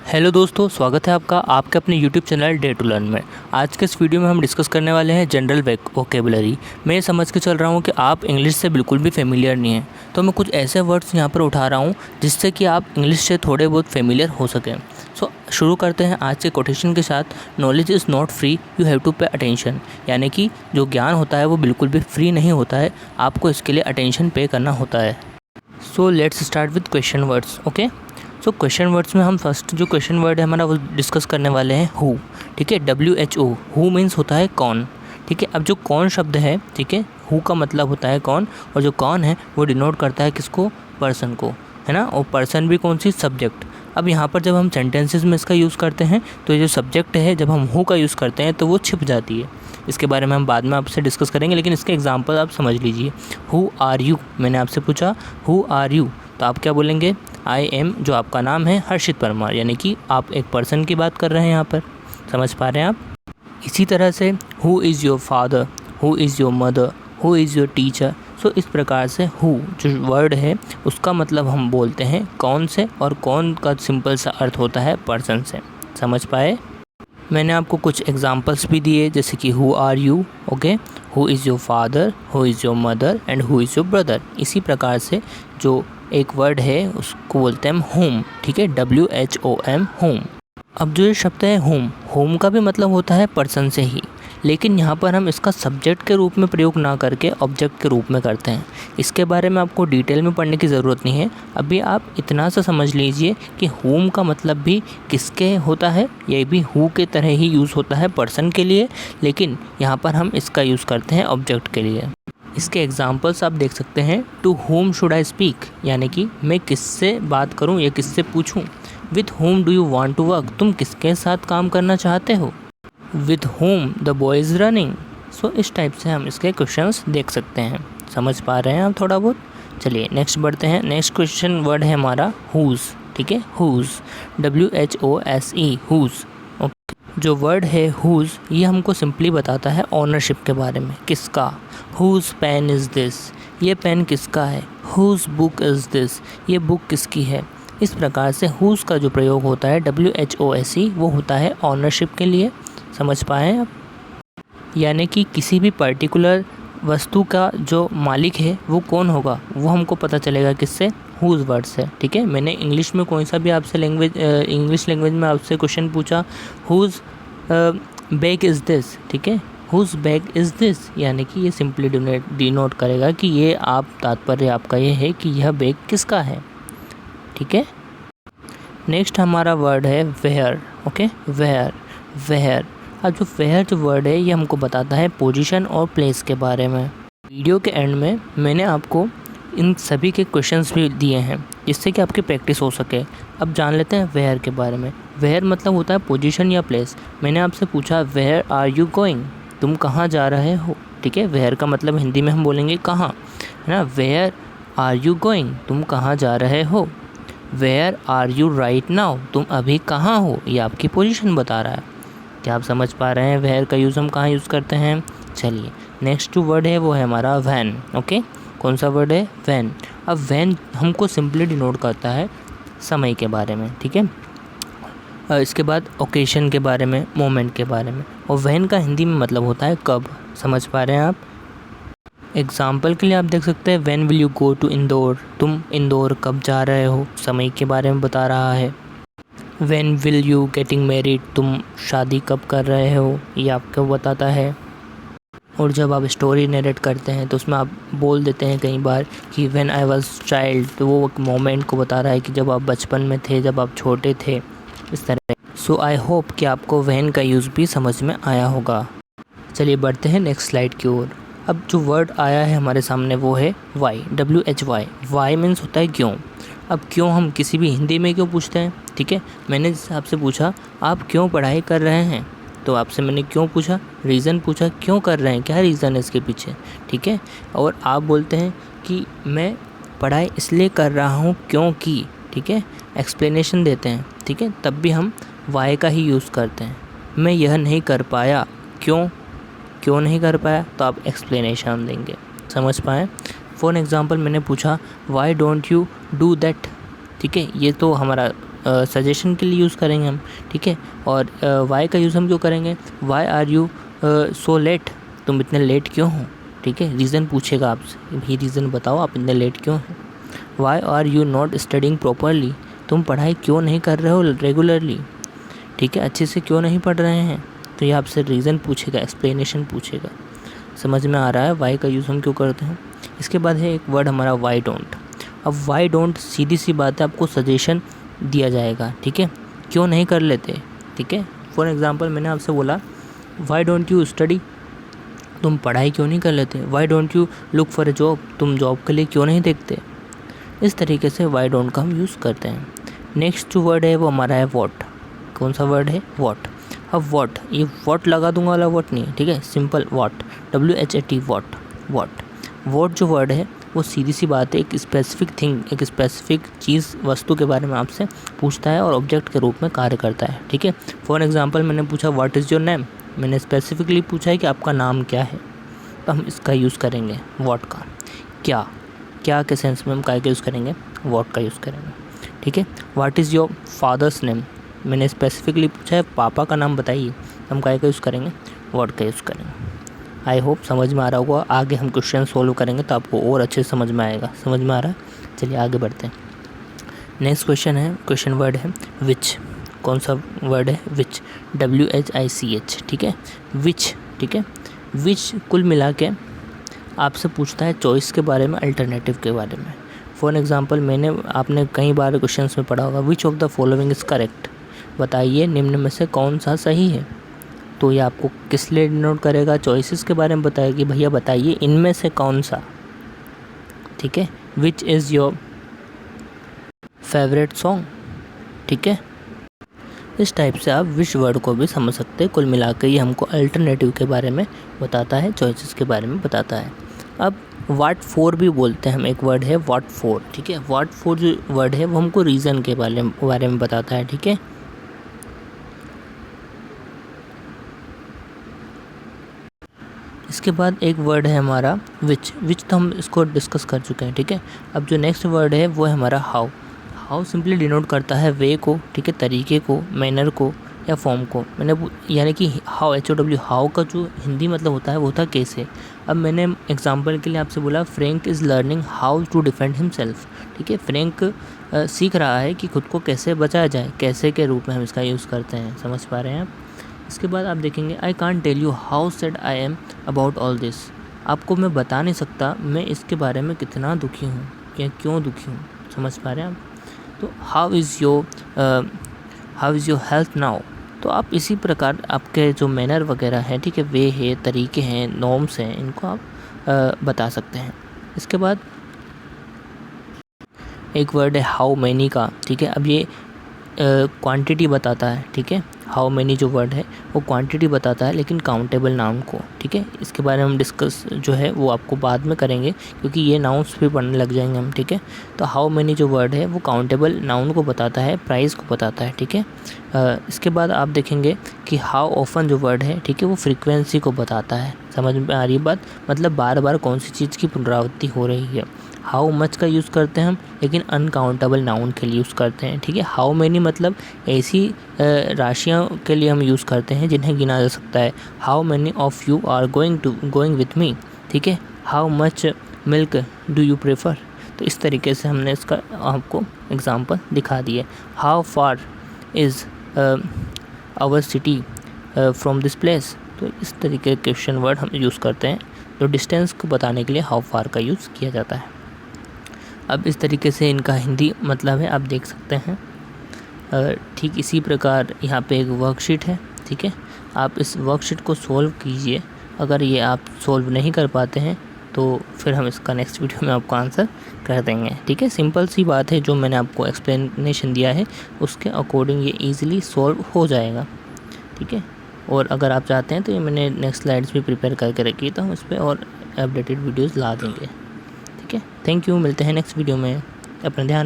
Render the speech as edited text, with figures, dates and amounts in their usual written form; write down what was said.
Hello दोस्तों, स्वागत है आपका आपके अपने YouTube channel day to learn में। आज के इस वीडियो में हम डिस्कस करने वाले हैं जनरल वोकेबलरी। मैं ये समझ के चल रहा हूँ कि आप इंग्लिश से बिल्कुल भी फेमिलियर नहीं हैं, तो मैं कुछ ऐसे वर्ड्स यहाँ पर उठा रहा हूँ जिससे कि आप इंग्लिश से थोड़े बहुत फेमिलियर हो सकें। शुरू करते हैं आज के कोटेशन के साथ। Knowledge is not free, you have to pay attention. यानी कि जो ज्ञान होता है वो बिल्कुल भी फ्री नहीं होता है, आपको इसके लिए अटेंशन पे करना होता है। So let's start with question words. Okay, so question words में हम फर्स्ट जो क्वेश्चन वर्ड है हमारा वो डिस्कस करने वाले हैं हु। ठीक है, WHO। हु मीन्स होता है कौन। ठीक है, अब जो कौन शब्द है, ठीक है, हु का मतलब होता है कौन, और जो कौन है वो डिनोट करता है किसको, पर्सन को, है ना। और पर्सन भी कौन सी, सब्जेक्ट। अब यहाँ पर जब हम सेंटेंसेस में इसका यूज़ करते हैं तो ये जो सब्जेक्ट है जब हम हु का यूज़ करते हैं तो वो छिप जाती है। इसके बारे में हम बाद में आपसे डिस्कस करेंगे, लेकिन इसके एग्जांपल आप समझ लीजिए। हु आर यू, मैंने आपसे पूछा हु आर यू, तो आप क्या बोलेंगे, आई एम, जो आपका नाम है हर्षित परमार, यानी कि आप एक पर्सन की बात कर रहे हैं यहाँ पर। समझ पा रहे हैं आप। इसी तरह से who is your father, who is your mother, who is your teacher. So इस प्रकार से हु जो वर्ड है उसका मतलब हम बोलते हैं कौन से, और कौन का सिंपल सा अर्थ होता है पर्सन से। समझ पाए। मैंने आपको कुछ एग्जांपल्स भी दिए, जैसे कि who are you, okay, who is your father, who is your mother and who is your brother. इसी प्रकार से जो एक वर्ड है उसको बोलते हैं हम होम। ठीक है, WHOM, होम। अब जो ये शब्द है होम, होम का भी मतलब होता है पर्सन से ही, लेकिन यहाँ पर हम इसका सब्जेक्ट के रूप में प्रयोग ना करके ऑब्जेक्ट के रूप में करते हैं। इसके बारे में आपको डिटेल में पढ़ने की ज़रूरत नहीं है, अभी आप इतना सा समझ लीजिए कि होम का मतलब भी किसके होता है, ये भी हु के तरह ही यूज़ होता है पर्सन के लिए, लेकिन यहाँ पर हम इसका यूज़ करते हैं ऑब्जेक्ट के लिए। इसके एग्जाम्पल्स आप देख सकते हैं। To whom should I speak, यानी कि मैं किससे बात करूं या किससे पूछूं। With whom do you want to work, तुम किसके साथ काम करना चाहते हो। With whom the boy is running. So इस टाइप से हम इसके क्वेश्चंस देख सकते हैं। समझ पा रहे हैं आप थोड़ा बहुत। चलिए नेक्स्ट बढ़ते हैं। नेक्स्ट क्वेश्चन वर्ड है हमारा हुज़। ठीक है, हुज़, WHOSE, हुज़। जो वर्ड है हुज़, ये हमको सिंपली बताता है ऑनरशिप के बारे में, किसका। हुज़ पेन इज़ दिस, ये पेन किसका है। हुज़ बुक इज़ दिस, ये बुक किसकी है। इस प्रकार से हुज़ का जो प्रयोग होता है WHOSE, वो होता है ऑनरशिप के लिए। समझ पाए आप। यानी कि किसी भी पर्टिकुलर वस्तु का जो मालिक है वो कौन होगा, वो हमको पता चलेगा किससे, हुज़ वर्ड से। ठीक है, मैंने इंग्लिश में कोई सा भी आपसे इंग्लिश लैंग्वेज में आपसे क्वेश्चन पूछा, हुज़ बैग इज़ दिस। ठीक है, हुज़ बैग इज़ दिस, यानी कि ये सिंपली डिनोट करेगा कि ये आप तात्पर्य आपका ये है कि यह बैग किसका है। ठीक है, नेक्स्ट हमारा वर्ड है वेयर। Okay, where, where. अब जो वेयर जो वर्ड है ये हमको बताता है पोजीशन और प्लेस के बारे में। वीडियो के एंड में मैंने आपको इन सभी के क्वेश्चंस भी दिए हैं जिससे कि आपकी प्रैक्टिस हो सके। अब जान लेते हैं वेयर के बारे में। वेयर मतलब होता है पोजीशन या प्लेस। मैंने आपसे पूछा वेयर आर यू गोइंग, तुम कहाँ जा रहे हो। ठीक है, वेयर का मतलब हिंदी में हम बोलेंगे कहाँ, है ना। वेयर आर यू गोइंग, तुम कहाँ जा रहे हो। Where are you right now, तुम अभी कहाँ हो, ये आपकी पोजीशन बता रहा है। क्या आप समझ पा रहे हैं वेयर का यूज़ हम कहाँ यूज़ करते हैं। चलिए नेक्स्ट जो वर्ड है वो है हमारा वैन। ओके, कौन सा वर्ड है, वैन। अब वैन हमको सिंपली डिनोट करता है समय के बारे में। ठीक है, इसके बाद ओकेशन के बारे में, मोमेंट के बारे में। और वैन का हिंदी में मतलब होता है कब। समझ पा रहे हैं आप। एग्जाम्पल के लिए आप देख सकते हैं when will you go to Indore, तुम इंदौर कब जा रहे हो, समय के बारे में बता रहा है। When will you getting married, तुम शादी कब कर रहे हो, ये आपको बताता है। और जब आप स्टोरी नरेट करते हैं तो उसमें आप बोल देते हैं कई बार कि व्हेन आई वाज चाइल्ड, तो वो मोमेंट को बता रहा है कि जब आप बचपन में थे, जब आप छोटे थे, इस तरह। सो आई होप कि आपको व्हेन का यूज़ भी समझ में आया होगा। चलिए बढ़ते हैं नेक्स्ट स्लाइड की ओर। अब जो वर्ड आया है हमारे सामने वो है वाई, WHY। वाई मीन्स होता है क्यों। अब क्यों हम किसी भी हिंदी में क्यों पूछते हैं। ठीक है, मैंने आपसे पूछा आप क्यों पढ़ाई कर रहे हैं, तो आपसे मैंने क्यों पूछा, रीज़न पूछा, क्यों कर रहे हैं, क्या रीज़न है इसके पीछे। ठीक है, और आप बोलते हैं कि मैं पढ़ाई इसलिए कर रहा हूँ क्योंकि। ठीक है, एक्सप्लेनेशन देते हैं। ठीक है, तब भी हम वाई का ही यूज़ करते हैं। मैं यह नहीं कर पाया, क्यों, क्यों नहीं कर पाया, तो आप एक्सप्लेनेशन देंगे। समझ पाए। फॉर एग्ज़ाम्पल मैंने पूछा why don't you do that. ठीक है, ये तो हमारा सजेशन के लिए यूज़ करेंगे हम, ठीक है। और वाई का यूज़ हम क्यों करेंगे, why are you so late, तुम इतने लेट क्यों हो, ठीक है। रीज़न पूछेगा आपसे, भाई रीज़न बताओ आप इतने लेट क्यों हैं। Why are you not studying properly, तुम पढ़ाई क्यों नहीं कर रहे हो रेगुलरली, ठीक है, अच्छे से क्यों नहीं पढ़ रहे हैं। तो ये आपसे रीज़न पूछेगा, एक्सप्लेनेशन पूछेगा। समझ में आ रहा है वाई का यूज़ हम क्यों करते हैं। इसके बाद है एक वर्ड हमारा वाई डोंट। अब वाई डोंट सीधी सी बात है, आपको सजेशन दिया जाएगा, ठीक है, क्यों नहीं कर लेते, ठीक है। फॉर एग्ज़ाम्पल मैंने आपसे बोला वाई डोंट यू स्टडी, तुम पढ़ाई क्यों नहीं कर लेते। Why don't you look for a job, तुम जॉब के लिए क्यों नहीं देखते। इस तरीके से वाई डोंट का हम यूज़ करते हैं। नेक्स्ट जो वर्ड है वो हमारा है वॉट। कौन सा वर्ड है, वॉट। अब वॉट, ये वॉट लगा दूंगा वाला वॉट नहीं है, ठीक है, simple what, WHAT what. What जो वर्ड है वो सीधी सी बात है, एक स्पेसिफिक थिंग, एक स्पेसिफिक चीज़, वस्तु के बारे में आपसे पूछता है और ऑब्जेक्ट के रूप में कार्य करता है, ठीक है। फॉर एग्जांपल मैंने पूछा व्हाट इज़ योर नेम, मैंने स्पेसिफिकली पूछा है कि आपका नाम क्या है, तो हम इसका यूज़ करेंगे व्हाट का। क्या के सेंस में हम काय का यूज़ करेंगे, व्हाट का यूज़ करेंगे, ठीक है। What is your father's name, मैंने स्पेसिफिकली पूछा है पापा का नाम बताइए, हम काय का यूज़ करेंगे, व्हाट का यूज़ करेंगे। आई होप समझ में आ रहा होगा। आगे हम क्वेश्चन सोल्व करेंगे तो आपको और अच्छे से समझ में आएगा। समझ में आ रहा है, चलिए आगे बढ़ते हैं। नेक्स्ट क्वेश्चन है, क्वेश्चन वर्ड है विच। कौन सा वर्ड है, विच, WHICH, ठीक है, विच, ठीक है। विच कुल मिला के आपसे पूछता है चॉइस के बारे में, अल्टरनेटिव के बारे में। फॉर एग्जांपल आपने कई बार क्वेश्चंस में पढ़ा होगा which of the following is correct, बताइए निम्न में से कौन सा सही है। तो ये आपको किस लिए डिनोट करेगा, चॉइसेस के बारे में बताएगा कि भैया बताइए इनमें से कौन सा, ठीक है। Which is your favourite song, ठीक है। इस टाइप से आप विच वर्ड को भी समझ सकते हैं। कुल मिलाकर ये हमको अल्टरनेटिव के बारे में बताता है, चॉइसेस के बारे में बताता है। अब व्हाट फॉर भी बोलते हैं हम, एक वर्ड है व्हाट फॉर, ठीक है। व्हाट फॉर जो वर्ड है वो हमको रीज़न के बारे में बताता है, ठीक है। इसके बाद एक वर्ड है हमारा विच तो हम इसको डिस्कस कर चुके हैं, ठीक है। अब जो नेक्स्ट वर्ड है वो है हमारा हाउ सिंपली डिनोट करता है वे को, ठीक है, तरीके को, मैनर को या फॉर्म को। यानी कि HOW, हाउ का जो हिंदी मतलब होता है वो होता है कैसे। अब मैंने एग्जांपल के लिए आपसे बोला Frank is learning how to defend himself, ठीक है। फ्रैंक सीख रहा है कि खुद को कैसे बचाया जाए, कैसे के रूप में हम इसका यूज़ करते हैं। समझ पा रहे हैं आप। इसके बाद आप देखेंगे I can't tell you how sad I am about all this, आपको मैं बता नहीं सकता मैं इसके बारे में कितना दुखी हूँ या क्यों दुखी हूँ। समझ पा रहे हैं आप। तो how is your health now, तो आप इसी प्रकार आपके जो मैनर वगैरह हैं, ठीक है, वे है, तरीके हैं, नॉर्म्स हैं, इनको आप बता सकते हैं। इसके बाद एक वर्ड है हाउ मैनी का, ठीक है। अब ये क्वांटिटी बताता है, ठीक है। हाउ मैनी जो वर्ड है वो क्वांटिटी बताता है लेकिन काउंटेबल नाउन को, ठीक है। इसके बारे में हम डिस्कस जो है वो आपको बाद में करेंगे क्योंकि ये नाउन्स भी पढ़ने लग जाएंगे हम, ठीक है। तो हाउ मैनी जो वर्ड है वो काउंटेबल नाउन को बताता है, प्राइस को बताता है, ठीक है। इसके बाद आप देखेंगे कि हाउ ऑफन जो वर्ड है, ठीक है, वो फ्रीक्वेंसी को बताता है। समझ में आ रही बात, मतलब बार बार कौन सी चीज़ की पुनरावृत्ति हो रही है। हाउ मच का यूज़ करते हैं हम लेकिन अनकाउंटेबल नाउन के लिए यूज़ करते हैं, ठीक है। हाउ मैनी मतलब ऐसी राशियाँ के लिए हम यूज़ करते हैं जिन्हें गिना जा सकता है। How many of you are going with me, ठीक है। How much milk do you prefer, तो इस तरीके से हमने इसका आपको एग्जांपल दिखा दिए। How far is our city from this place, तो इस तरीके के क्वेश्चन वर्ड हम यूज़ करते हैं जो डिस्टेंस को बताने के लिए हाउ फार का यूज़ किया जाता है। अब इस तरीके से इनका हिंदी मतलब है, आप देख सकते हैं। ठीक इसी प्रकार यहाँ पे एक वर्कशीट है, ठीक है। आप इस वर्कशीट को सोल्व कीजिए। अगर ये आप सोल्व नहीं कर पाते हैं तो फिर हम इसका नेक्स्ट वीडियो में आपको आंसर कर देंगे, ठीक है। सिंपल सी बात है, जो मैंने आपको एक्सप्लेनेशन दिया है उसके अकॉर्डिंग ये ईज़िली सोल्व हो जाएगा, ठीक है। और अगर आप चाहते हैं तो ये मैंने नेक्स्ट स्लाइड्स भी प्रिपेयर करके रखी है, तो हम उस पर और अपडेटेड वीडियोज़ ला देंगे, ठीक है। थैंक यू, मिलते हैं नेक्स्ट वीडियो में, अपना ध्यान